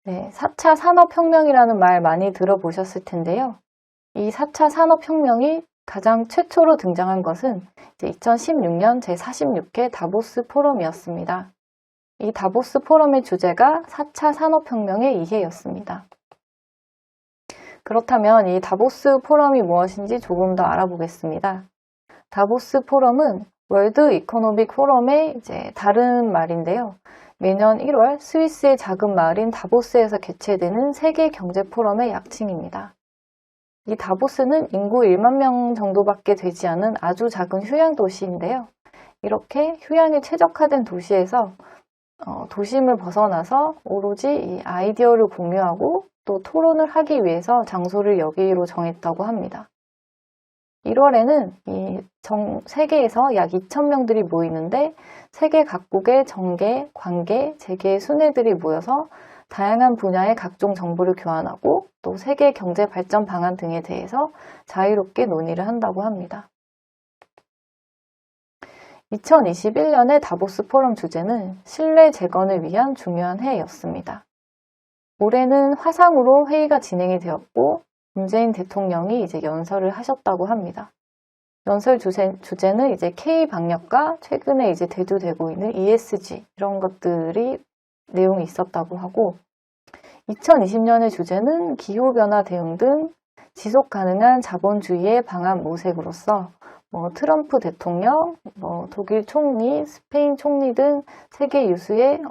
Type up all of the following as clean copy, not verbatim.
네, 4차 산업혁명이라는 말 많이 들어보셨을 텐데요. 이 4차 산업혁명이 가장 최초로 등장한 것은 2016년 제46회 다보스 포럼이었습니다. 이 다보스 포럼의 주제가 4차 산업혁명의 이해였습니다. 그렇다면 이 다보스 포럼이 무엇인지 조금 더 알아보겠습니다. 다보스 포럼은 월드 이코노믹 포럼의 다른 말인데요. 매년 1월 스위스의 작은 마을인 다보스에서 개최되는 세계 경제 포럼의 약칭입니다. 이 다보스는 인구 1만 명 정도밖에 되지 않은 아주 작은 휴양 도시인데요. 이렇게 휴양에 최적화된 도시에서 도심을 벗어나서 오로지 이 아이디어를 공유하고 또 토론을 하기 위해서 장소를 여기로 정했다고 합니다. 1월에는 세계에서 약 2,000명들이 모이는데 세계 각국의 정계, 관계, 재계 순회들이 모여서 다양한 분야의 각종 정보를 교환하고 또 세계 경제 발전 방안 등에 대해서 자유롭게 논의를 한다고 합니다. 2021년의 다보스 포럼 주제는 신뢰 재건을 위한 중요한 해였습니다. 올해는 화상으로 회의가 진행이 되었고 문재인 대통령이 연설을 하셨다고 합니다. 연설 주제는 K-방역과 최근에 대두되고 있는 ESG 이런 것들이 내용이 있었다고 하고 2020년의 주제는 기후변화 대응 등 지속 가능한 자본주의의 방안 모색으로서 트럼프 대통령, 독일 총리, 스페인 총리 등 세계 유수의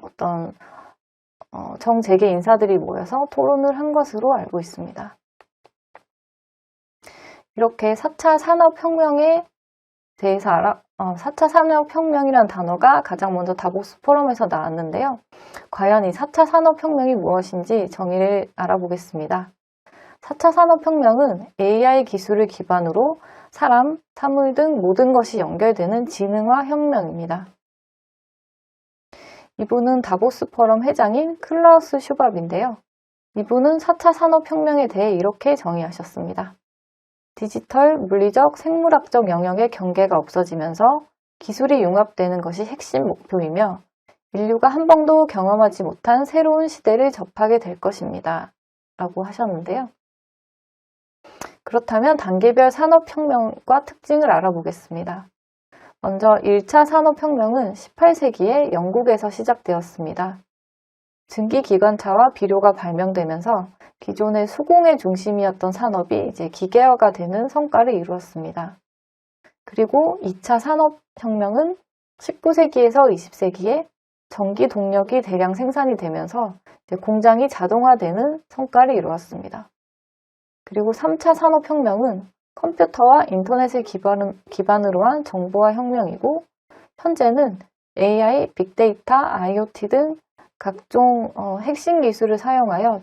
정재계 인사들이 모여서 토론을 한 것으로 알고 있습니다. 이렇게 4차 산업혁명에 대해서 4차 산업혁명이라는 단어가 가장 먼저 다보스 포럼에서 나왔는데요. 과연 이 4차 산업혁명이 무엇인지 정의를 알아보겠습니다. 4차 산업혁명은 AI 기술을 기반으로 사람, 사물 등 모든 것이 연결되는 지능화 혁명입니다. 이분은 다보스 포럼 회장인 클라우스 슈밥인데요. 이분은 4차 산업혁명에 대해 이렇게 정의하셨습니다. 디지털, 물리적, 생물학적 영역의 경계가 없어지면서 기술이 융합되는 것이 핵심 목표이며 인류가 한 번도 경험하지 못한 새로운 시대를 접하게 될 것입니다. 라고 하셨는데요. 그렇다면 단계별 산업혁명과 특징을 알아보겠습니다. 먼저 1차 산업혁명은 18세기에 영국에서 시작되었습니다. 증기기관차와 비료가 발명되면서 기존의 수공의 중심이었던 산업이 기계화가 되는 성과를 이루었습니다. 그리고 2차 산업혁명은 19세기에서 20세기에 전기 동력이 대량 생산이 되면서 공장이 자동화되는 성과를 이루었습니다. 그리고 3차 산업혁명은 컴퓨터와 인터넷을 기반으로 한 정보화 혁명이고 현재는 AI, 빅데이터, IoT 등 각종 핵심 기술을 사용하여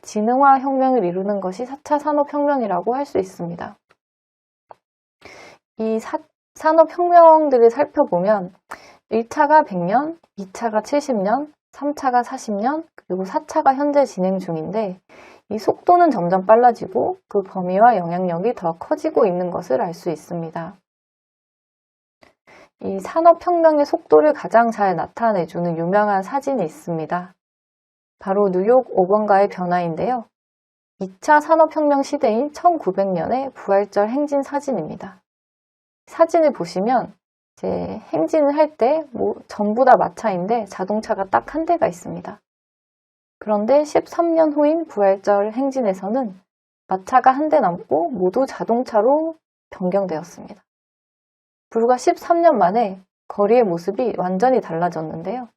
지능화 혁명을 이루는 것이 4차 산업혁명이라고 할 수 있습니다. 이 산업혁명들을 살펴보면 1차가 100년, 2차가 70년, 3차가 40년, 그리고 4차가 현재 진행 중인데 이 속도는 점점 빨라지고 그 범위와 영향력이 더 커지고 있는 것을 알 수 있습니다. 이 산업혁명의 속도를 가장 잘 나타내주는 유명한 사진이 있습니다. 바로 뉴욕 5번가의 변화인데요. 2차 산업혁명 시대인 1900년의 부활절 행진 사진입니다. 사진을 보시면 행진을 할 때 전부 다 마차인데 자동차가 딱 한 대가 있습니다. 그런데 13년 후인 부활절 행진에서는 마차가 한 대 남고 모두 자동차로 변경되었습니다. 불과 13년 만에 거리의 모습이 완전히 달라졌는데요.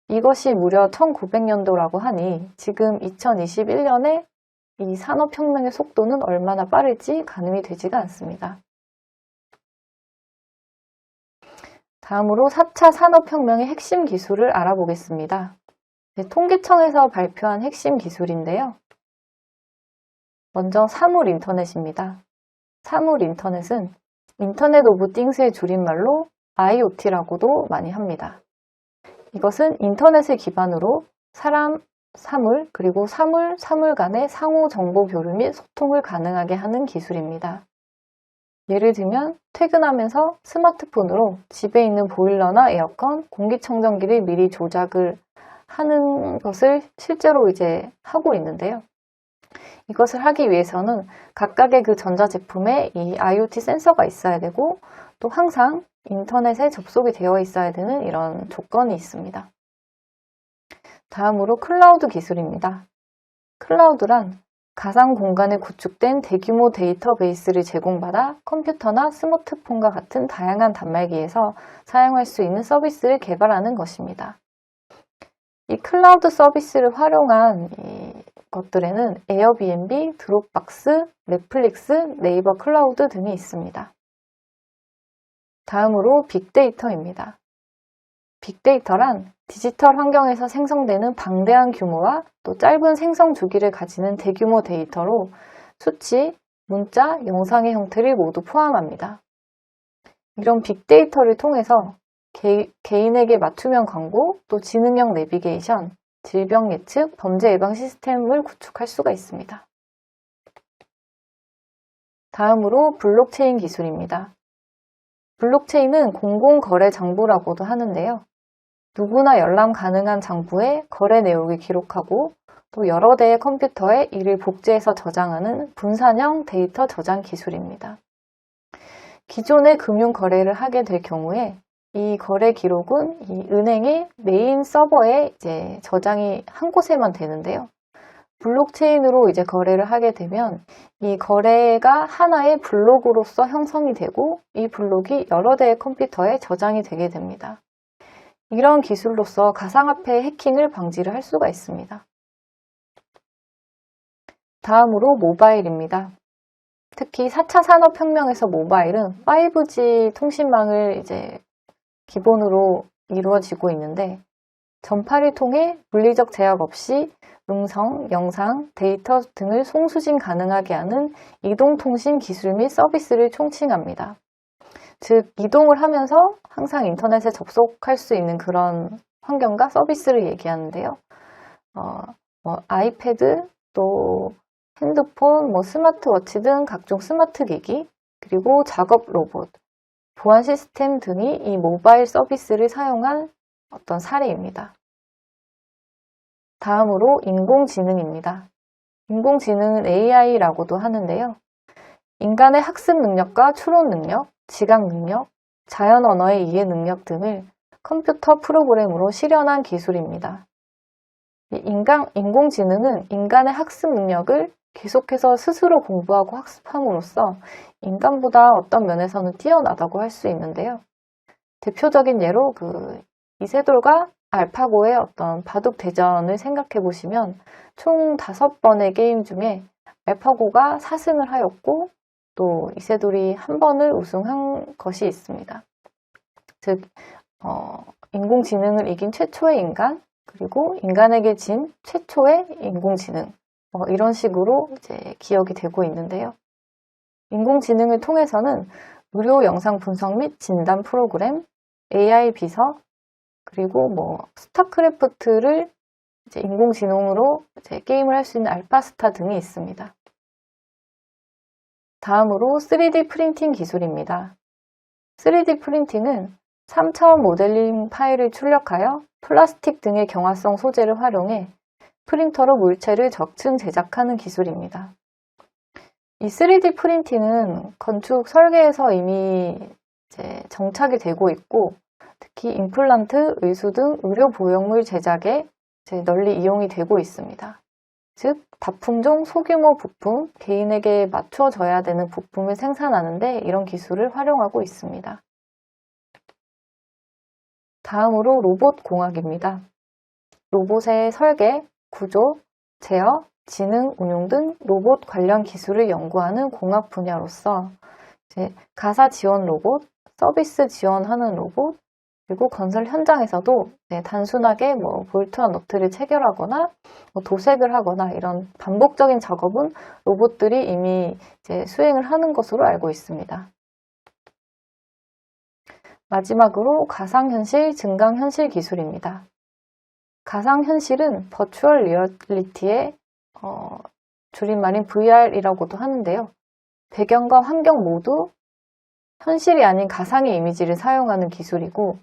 이것이 무려 1900년도라고 하니 지금 2021년에 이 산업혁명의 속도는 얼마나 빠를지 가늠이 되지가 않습니다. 다음으로 4차 산업혁명의 핵심 기술을 알아보겠습니다. 통계청에서 발표한 핵심 기술인데요. 먼저 사물 인터넷입니다. 사물 인터넷은 인터넷 오브 띵스의 줄임말로 IoT라고도 많이 합니다. 이것은 인터넷을 기반으로 사람, 사물, 그리고 사물 간의 상호 정보 교류 및 소통을 가능하게 하는 기술입니다. 예를 들면 퇴근하면서 스마트폰으로 집에 있는 보일러나 에어컨, 공기청정기를 미리 조작을 하는 것을 실제로 이제 하고 있는데요. 이것을 하기 위해서는 각각의 그 전자제품에 이 IoT 센서가 있어야 되고 또 항상 인터넷에 접속이 되어 있어야 되는 이런 조건이 있습니다. 다음으로 클라우드 기술입니다. 클라우드란 가상 공간에 구축된 대규모 데이터베이스를 제공받아 컴퓨터나 스마트폰과 같은 다양한 단말기에서 사용할 수 있는 서비스를 개발하는 것입니다. 이 클라우드 서비스를 활용한 것들에는 에어비앤비, 드롭박스, 넷플릭스, 네이버 클라우드 등이 있습니다. 다음으로 빅데이터입니다. 빅데이터란 디지털 환경에서 생성되는 방대한 규모와 또 짧은 생성 주기를 가지는 대규모 데이터로 수치, 문자, 영상의 형태를 모두 포함합니다. 이런 빅데이터를 통해서 개인에게 맞춤형 광고, 또 지능형 내비게이션, 질병 예측, 범죄 예방 시스템을 구축할 수가 있습니다. 다음으로 블록체인 기술입니다. 블록체인은 공공거래 장부라고도 하는데요. 누구나 열람 가능한 장부에 거래 내역을 기록하고 또 여러 대의 컴퓨터에 이를 복제해서 저장하는 분산형 데이터 저장 기술입니다. 기존의 금융 거래를 하게 될 경우에 이 거래 기록은 이 은행의 메인 서버에 이제 저장이 한 곳에만 되는데요. 블록체인으로 이제 거래를 하게 되면 이 거래가 하나의 블록으로서 형성이 되고 이 블록이 여러 대의 컴퓨터에 저장이 되게 됩니다. 이런 기술로서 가상화폐 해킹을 방지를 할 수가 있습니다. 다음으로 모바일입니다. 특히 4차 산업혁명에서 모바일은 5G 통신망을 이제 기본으로 이루어지고 있는데 전파를 통해 물리적 제약 없이 음성, 영상, 데이터 등을 송수신 가능하게 하는 이동통신 기술 및 서비스를 총칭합니다. 즉, 이동을 하면서 항상 인터넷에 접속할 수 있는 그런 환경과 서비스를 얘기하는데요. 아이패드, 또 핸드폰, 스마트워치 등 각종 스마트 기기, 그리고 작업 로봇, 보안 시스템 등이 이 모바일 서비스를 사용한 어떤 사례입니다. 다음으로 인공지능입니다. 인공지능은 AI라고도 하는데요. 인간의 학습 능력과 추론 능력, 지각 능력, 자연 언어의 이해 능력 등을 컴퓨터 프로그램으로 실현한 기술입니다. 인공지능은 인간의 학습 능력을 계속해서 스스로 공부하고 학습함으로써 인간보다 어떤 면에서는 뛰어나다고 할 수 있는데요. 대표적인 예로 이세돌과 알파고의 어떤 바둑 대전을 생각해 보시면 총 5번의 게임 중에 알파고가 4승을 하였고 또 이세돌이 한 번을 우승한 것이 있습니다. 즉, 인공지능을 이긴 최초의 인간, 그리고 인간에게 진 최초의 인공지능, 이런 식으로 이제 기억이 되고 있는데요. 인공지능을 통해서는 의료 영상 분석 및 진단 프로그램, AI 비서, 그리고 스타크래프트를 이제 인공지능으로 이제 게임을 할 수 있는 알파스타 등이 있습니다. 다음으로 3D 프린팅 기술입니다. 3D 프린팅은 3차원 모델링 파일을 출력하여 플라스틱 등의 경화성 소재를 활용해 프린터로 물체를 적층 제작하는 기술입니다. 이 3D 프린팅은 건축 설계에서 이미 이제 정착이 되고 있고 특히 임플란트, 의수 등 의료 보형물 제작에 이제 널리 이용이 되고 있습니다. 즉, 다품종 소규모 부품, 개인에게 맞춰져야 되는 부품을 생산하는데 이런 기술을 활용하고 있습니다. 다음으로 로봇 공학입니다. 로봇의 설계, 구조, 제어, 지능, 운용 등 로봇 관련 기술을 연구하는 공학 분야로서 이제 가사 지원 로봇, 서비스 지원하는 로봇, 그리고 건설 현장에서도 단순하게 볼트와 너트를 체결하거나 도색을 하거나 이런 반복적인 작업은 로봇들이 이미 이제 수행을 하는 것으로 알고 있습니다. 마지막으로 가상현실, 증강현실 기술입니다. 가상현실은 버추얼 리얼리티의 줄임말인 VR이라고도 하는데요. 배경과 환경 모두 현실이 아닌 가상의 이미지를 사용하는 기술이고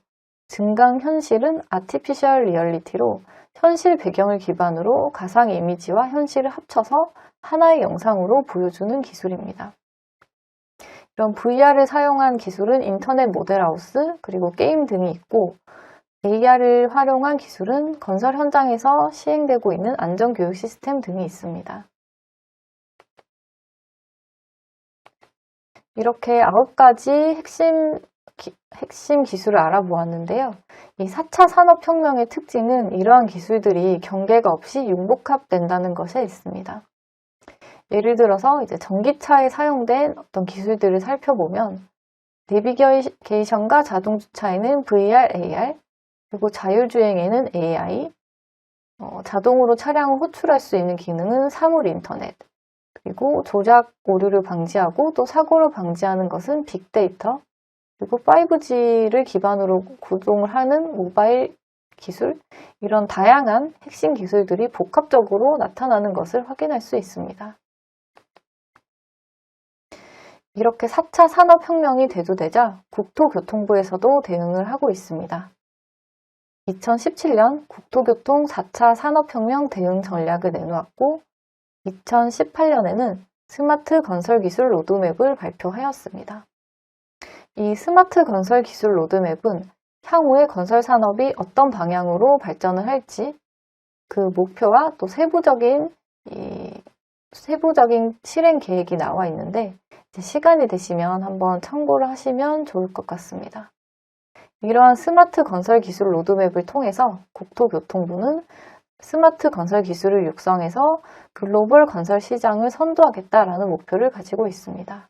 증강현실은 아티피셜 리얼리티로 현실 배경을 기반으로 가상 이미지와 현실을 합쳐서 하나의 영상으로 보여주는 기술입니다. 이런 VR을 사용한 기술은 인터넷 모델하우스, 그리고 게임 등이 있고, AR을 활용한 기술은 건설 현장에서 시행되고 있는 안전교육 시스템 등이 있습니다. 이렇게 9가지 핵심 기술을 알아보았는데요. 이 4차 산업혁명의 특징은 이러한 기술들이 경계가 없이 융복합된다는 것에 있습니다. 예를 들어서 이제 전기차에 사용된 어떤 기술들을 살펴보면 내비게이션과 자동주차에는 VR, AR, 그리고 자율주행에는 AI, 자동으로 차량을 호출할 수 있는 기능은 사물 인터넷, 그리고 조작 오류를 방지하고 또 사고를 방지하는 것은 빅데이터, 그리고 5G를 기반으로 구동을 하는 모바일 기술, 이런 다양한 핵심 기술들이 복합적으로 나타나는 것을 확인할 수 있습니다. 이렇게 4차 산업혁명이 대두되자 국토교통부에서도 대응을 하고 있습니다. 2017년 국토교통 4차 산업혁명 대응 전략을 내놓았고 2018년에는 스마트 건설 기술 로드맵을 발표하였습니다. 이 스마트 건설 기술 로드맵은 향후의 건설 산업이 어떤 방향으로 발전을 할지 그 목표와 또 세부적인 실행 계획이 나와 있는데 시간이 되시면 한번 참고를 하시면 좋을 것 같습니다. 이러한 스마트 건설 기술 로드맵을 통해서 국토교통부는 스마트 건설 기술을 육성해서 글로벌 건설 시장을 선도하겠다라는 목표를 가지고 있습니다.